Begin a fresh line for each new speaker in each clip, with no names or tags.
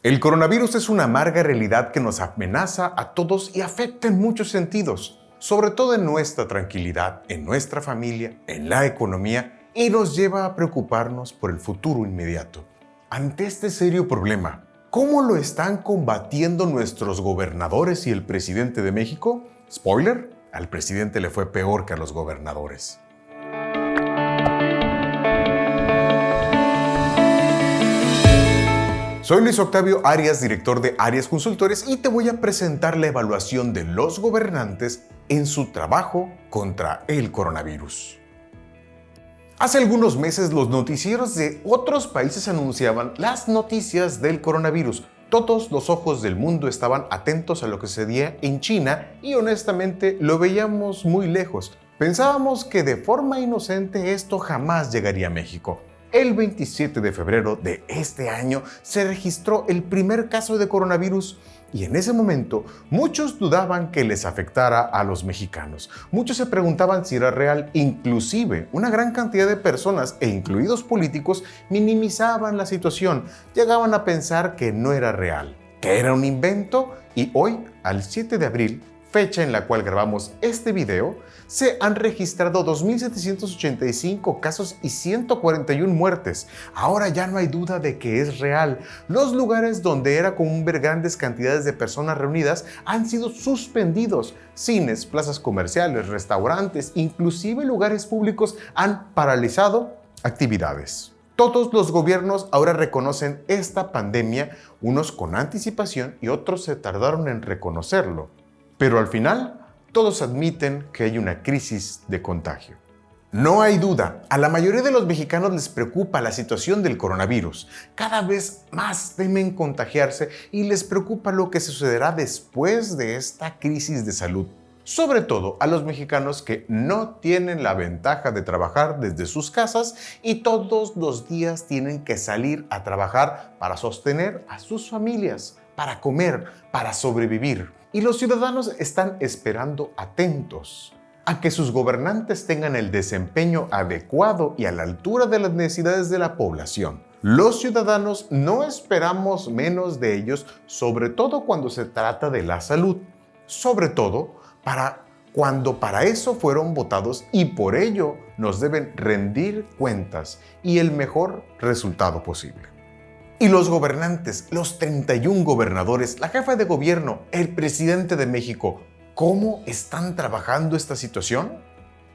El coronavirus es una amarga realidad que nos amenaza a todos y afecta en muchos sentidos, sobre todo en nuestra tranquilidad, en nuestra familia, en la economía y nos lleva a preocuparnos por el futuro inmediato. Ante este serio problema, ¿cómo lo están combatiendo nuestros gobernadores y el presidente de México? Spoiler, al presidente le fue peor que a los gobernadores. Soy Luis Octavio Arias, director de Arias Consultores, y te voy a presentar la evaluación de los gobernantes en su trabajo contra el coronavirus. Hace algunos meses los noticieros de otros países anunciaban las noticias del coronavirus. Todos los ojos del mundo estaban atentos a lo que sucedía en China y honestamente lo veíamos muy lejos. Pensábamos que de forma inocente esto jamás llegaría a México. El 27 de febrero de este año se registró el primer caso de coronavirus y en ese momento muchos dudaban que les afectara a los mexicanos. Muchos se preguntaban si era real, inclusive una gran cantidad de personas e incluidos políticos minimizaban la situación, llegaban a pensar que no era real, que era un invento y hoy, al 7 de abril, fecha en la cual grabamos este video, se han registrado 2.785 casos y 141 muertes. Ahora ya no hay duda de que es real. Los lugares donde era común ver grandes cantidades de personas reunidas han sido suspendidos. Cines, plazas comerciales, restaurantes, inclusive lugares públicos han paralizado actividades. Todos los gobiernos ahora reconocen esta pandemia, unos con anticipación y otros se tardaron en reconocerlo. Pero al final, todos admiten que hay una crisis de contagio. No hay duda, a la mayoría de los mexicanos les preocupa la situación del coronavirus. Cada vez más temen contagiarse y les preocupa lo que sucederá después de esta crisis de salud. Sobre todo a los mexicanos que no tienen la ventaja de trabajar desde sus casas y todos los días tienen que salir a trabajar para sostener a sus familias, para comer, para sobrevivir. Y los ciudadanos están esperando atentos a que sus gobernantes tengan el desempeño adecuado y a la altura de las necesidades de la población. Los ciudadanos no esperamos menos de ellos, sobre todo cuando se trata de la salud, sobre todo cuando para eso fueron votados y por ello nos deben rendir cuentas y el mejor resultado posible. Y los gobernantes, los 31 gobernadores, la jefa de gobierno, el presidente de México, ¿cómo están trabajando esta situación?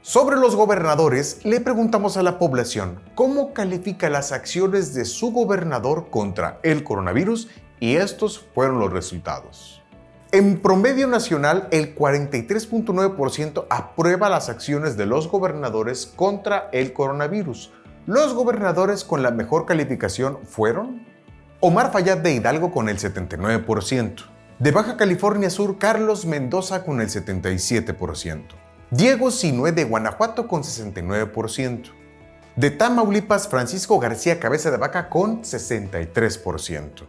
Sobre los gobernadores, le preguntamos a la población cómo califica las acciones de su gobernador contra el coronavirus y estos fueron los resultados. En promedio nacional, el 43.9% aprueba las acciones de los gobernadores contra el coronavirus. Los gobernadores con la mejor calificación fueron Omar Fayad de Hidalgo con el 79%, de Baja California Sur Carlos Mendoza con el 77%, Diego Sinue de Guanajuato con 69%, de Tamaulipas Francisco García Cabeza de Vaca con 63%,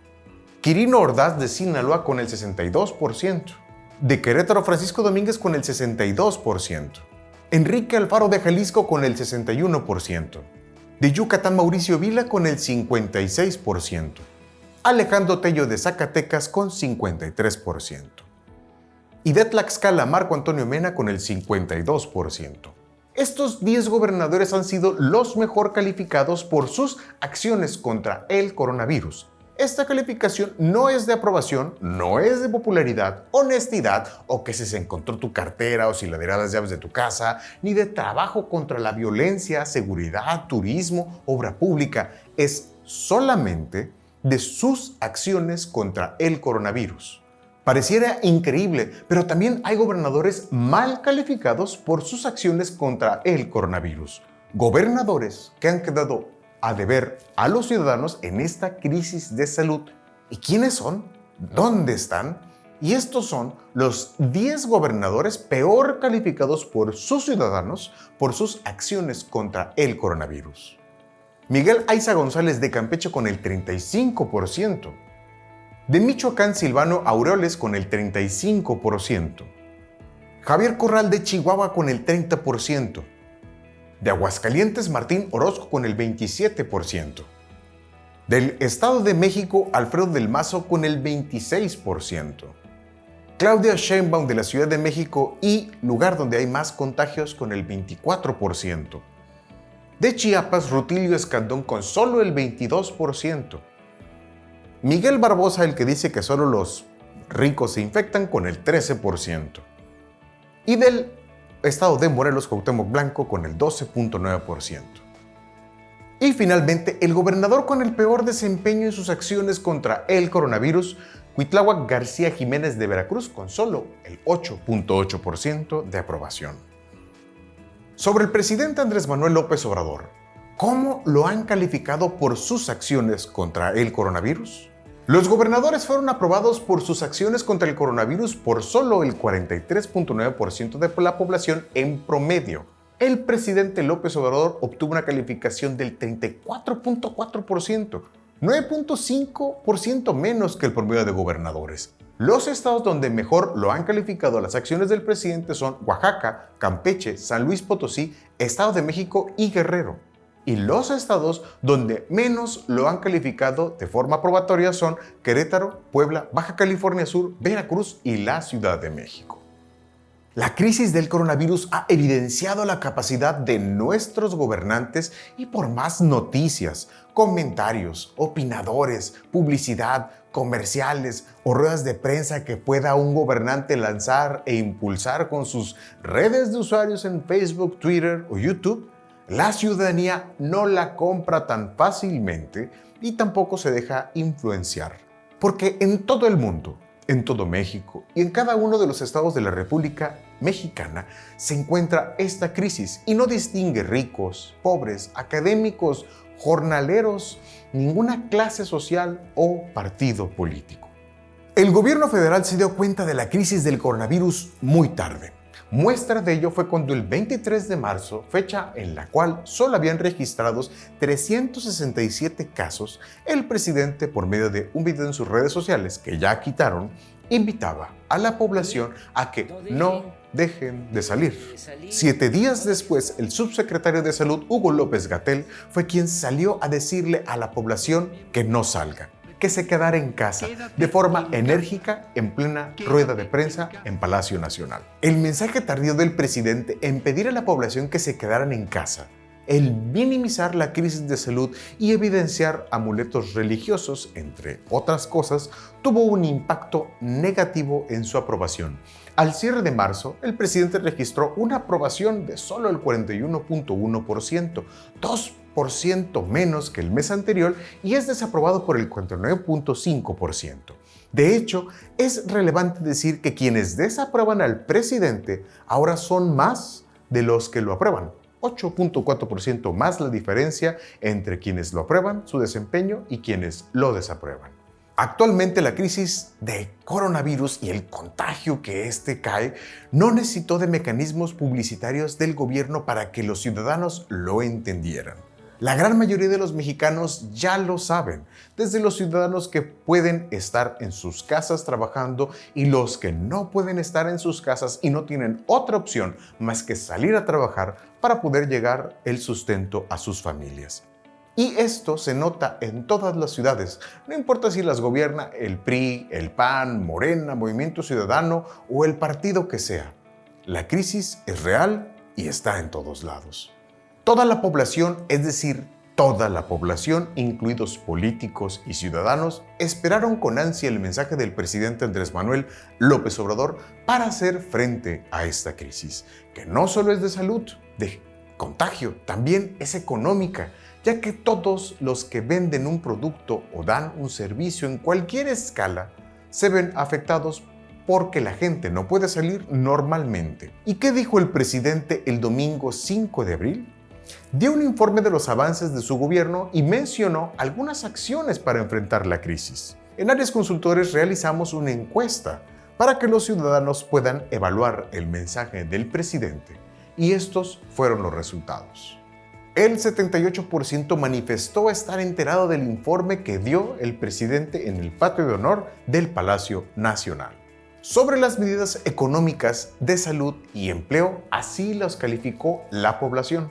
Quirino Ordaz de Sinaloa con el 62%, de Querétaro Francisco Domínguez con el 62%, Enrique Alfaro de Jalisco con el 61%, de Yucatán Mauricio Vila con el 56%, Alejandro Tello de Zacatecas con 53%, y de Tlaxcala Marco Antonio Mena con el 52%. Estos 10 gobernadores han sido los mejor calificados por sus acciones contra el coronavirus. Esta calificación no es de aprobación, no es de popularidad, honestidad o que si se encontró tu cartera o si le dirás las llaves de tu casa, ni de trabajo contra la violencia, seguridad, turismo, obra pública. Es solamente de sus acciones contra el coronavirus. Pareciera increíble, pero también hay gobernadores mal calificados por sus acciones contra el coronavirus. Gobernadores que han quedado a deber a los ciudadanos en esta crisis de salud. ¿Y quiénes son? ¿Dónde están? Y estos son los 10 gobernadores peor calificados por sus ciudadanos por sus acciones contra el coronavirus. Miguel Aiza González de Campeche con el 35%. De Michoacán Silvano Aureoles con el 35%. Javier Corral de Chihuahua con el 30%. De Aguascalientes Martín Orozco con el 27%. Del Estado de México, Alfredo del Mazo con el 26%. Claudia Sheinbaum de la Ciudad de México y lugar donde hay más contagios con el 24%. De Chiapas, Rutilio Escandón con solo el 22%. Miguel Barbosa, el que dice que solo los ricos se infectan, con el 13%. Y del Estado de Morelos, Cuauhtémoc Blanco con el 12.9%. Y finalmente, el gobernador con el peor desempeño en sus acciones contra el coronavirus, Cuitláhuac García Jiménez de Veracruz, con solo el 8.8% de aprobación. Sobre el presidente Andrés Manuel López Obrador, ¿cómo lo han calificado por sus acciones contra el coronavirus? Los gobernadores fueron aprobados por sus acciones contra el coronavirus por solo el 43.9% de la población en promedio. El presidente López Obrador obtuvo una calificación del 34.4%, 9.5% menos que el promedio de gobernadores. Los estados donde mejor lo han calificado las acciones del presidente son Oaxaca, Campeche, San Luis Potosí, Estado de México y Guerrero. Y los estados donde menos lo han calificado de forma aprobatoria son Querétaro, Puebla, Baja California Sur, Veracruz y la Ciudad de México. La crisis del coronavirus ha evidenciado la capacidad de nuestros gobernantes y por más noticias, comentarios, opinadores, publicidad, comerciales o ruedas de prensa que pueda un gobernante lanzar e impulsar con sus redes de usuarios en Facebook, Twitter o YouTube, la ciudadanía no la compra tan fácilmente y tampoco se deja influenciar. Porque en todo el mundo, en todo México y en cada uno de los estados de la República Mexicana se encuentra esta crisis y no distingue ricos, pobres, académicos, jornaleros, ninguna clase social o partido político. El gobierno federal se dio cuenta de la crisis del coronavirus muy tarde. Muestra de ello fue cuando el 23 de marzo, fecha en la cual solo habían registrados 367 casos, el presidente, por medio de un video en sus redes sociales que ya quitaron, invitaba a la población a que no dejen de salir. 7 días después, el subsecretario de Salud, Hugo López-Gatell, fue quien salió a decirle a la población que no salga, que se quedara en casa, de forma enérgica en plena rueda de prensa en Palacio Nacional. El mensaje tardío del presidente en pedir a la población que se quedaran en casa, el minimizar la crisis de salud y evidenciar amuletos religiosos, entre otras cosas, tuvo un impacto negativo en su aprobación. Al cierre de marzo, el presidente registró una aprobación de solo el 41.1%, 2% menos que el mes anterior, y es desaprobado por el 49.5%. De hecho, es relevante decir que quienes desaprueban al presidente ahora son más de los que lo aprueban. 8.4% más la diferencia entre quienes lo aprueban, su desempeño, y quienes lo desaprueban. Actualmente la crisis de coronavirus y el contagio que cae no necesitó de mecanismos publicitarios del gobierno para que los ciudadanos lo entendieran. La gran mayoría de los mexicanos ya lo saben, desde los ciudadanos que pueden estar en sus casas trabajando y los que no pueden estar en sus casas y no tienen otra opción más que salir a trabajar para poder llegar el sustento a sus familias. Y esto se nota en todas las ciudades, no importa si las gobierna el PRI, el PAN, Morena, Movimiento Ciudadano o el partido que sea. La crisis es real y está en todos lados. Toda la población, es decir, toda la población, incluidos políticos y ciudadanos, esperaron con ansia el mensaje del presidente Andrés Manuel López Obrador para hacer frente a esta crisis, que no solo es de salud, de contagio, también es económica, ya que todos los que venden un producto o dan un servicio en cualquier escala se ven afectados porque la gente no puede salir normalmente. ¿Y qué dijo el presidente el domingo 5 de abril? Dio un informe de los avances de su gobierno y mencionó algunas acciones para enfrentar la crisis. En Áreas Consultores realizamos una encuesta para que los ciudadanos puedan evaluar el mensaje del presidente y estos fueron los resultados. El 78% manifestó estar enterado del informe que dio el presidente en el patio de honor del Palacio Nacional. Sobre las medidas económicas de salud y empleo, así las calificó la población.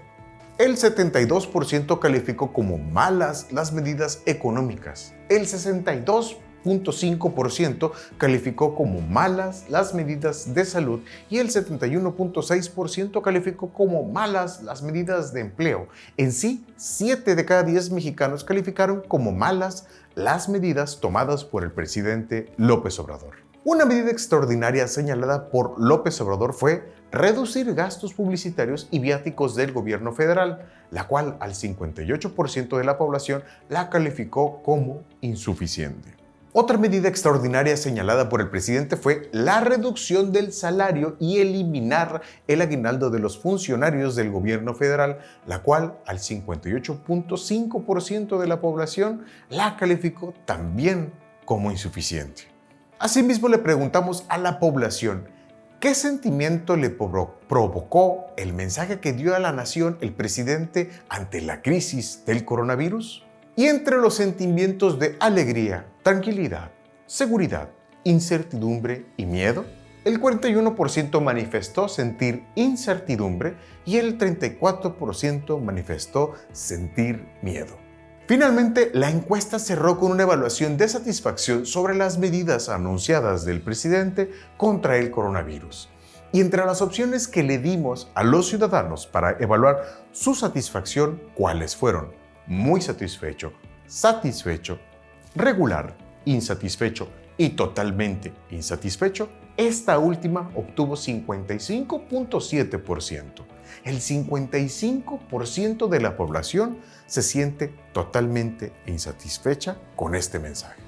El 72% calificó como malas las medidas económicas. El 62.5% calificó como malas las medidas de salud y el 71.6% calificó como malas las medidas de empleo. En sí, 7 de cada 10 mexicanos calificaron como malas las medidas tomadas por el presidente López Obrador. Una medida extraordinaria señalada por López Obrador fue reducir gastos publicitarios y viáticos del gobierno federal, la cual al 58% de la población la calificó como insuficiente. Otra medida extraordinaria señalada por el presidente fue la reducción del salario y eliminar el aguinaldo de los funcionarios del gobierno federal, la cual al 58.5% de la población la calificó también como insuficiente. Asimismo, le preguntamos a la población qué sentimiento le provocó el mensaje que dio a la nación el presidente ante la crisis del coronavirus. Y entre los sentimientos de alegría, tranquilidad, seguridad, incertidumbre y miedo, el 41% manifestó sentir incertidumbre y el 34% manifestó sentir miedo. Finalmente, la encuesta cerró con una evaluación de satisfacción sobre las medidas anunciadas del presidente contra el coronavirus. Y entre las opciones que le dimos a los ciudadanos para evaluar su satisfacción, ¿cuáles fueron? Muy satisfecho, satisfecho, regular, insatisfecho y totalmente insatisfecho. Esta última obtuvo 55.7%. El 55% de la población se siente totalmente insatisfecha con este mensaje.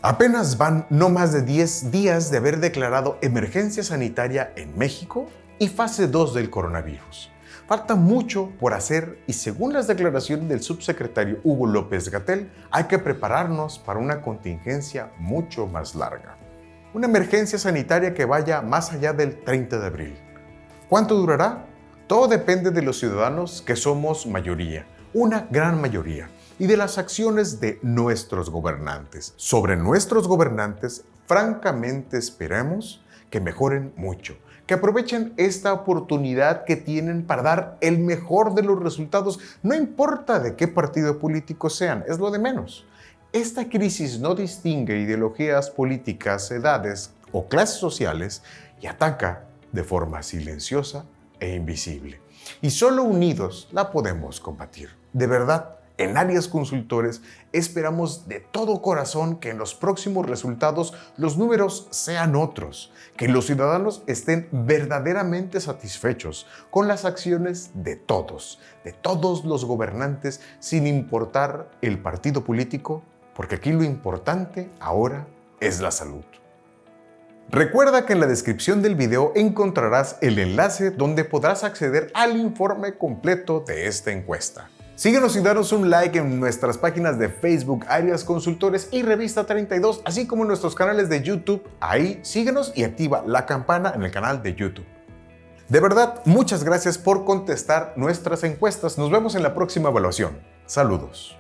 Apenas van no más de 10 días de haber declarado emergencia sanitaria en México y fase 2 del coronavirus. Falta mucho por hacer y según las declaraciones del subsecretario Hugo López-Gatell, hay que prepararnos para una contingencia mucho más larga. Una emergencia sanitaria que vaya más allá del 30 de abril. ¿Cuánto durará? Todo depende de los ciudadanos que somos mayoría, una gran mayoría, y de las acciones de nuestros gobernantes. Sobre nuestros gobernantes, francamente esperemos que mejoren mucho, que aprovechen esta oportunidad que tienen para dar el mejor de los resultados, no importa de qué partido político sean, es lo de menos. Esta crisis no distingue ideologías políticas, edades o clases sociales y ataca de forma silenciosa e invisible. Y solo unidos la podemos combatir. De verdad, en Arias Consultores esperamos de todo corazón que en los próximos resultados los números sean otros, que los ciudadanos estén verdaderamente satisfechos con las acciones de todos los gobernantes, sin importar el partido político, porque aquí lo importante ahora es la salud. Recuerda que en la descripción del video encontrarás el enlace donde podrás acceder al informe completo de esta encuesta. Síguenos y danos un like en nuestras páginas de Facebook, Arias Consultores y Revista 32, así como en nuestros canales de YouTube. Ahí síguenos y activa la campana en el canal de YouTube. De verdad, muchas gracias por contestar nuestras encuestas. Nos vemos en la próxima evaluación. Saludos.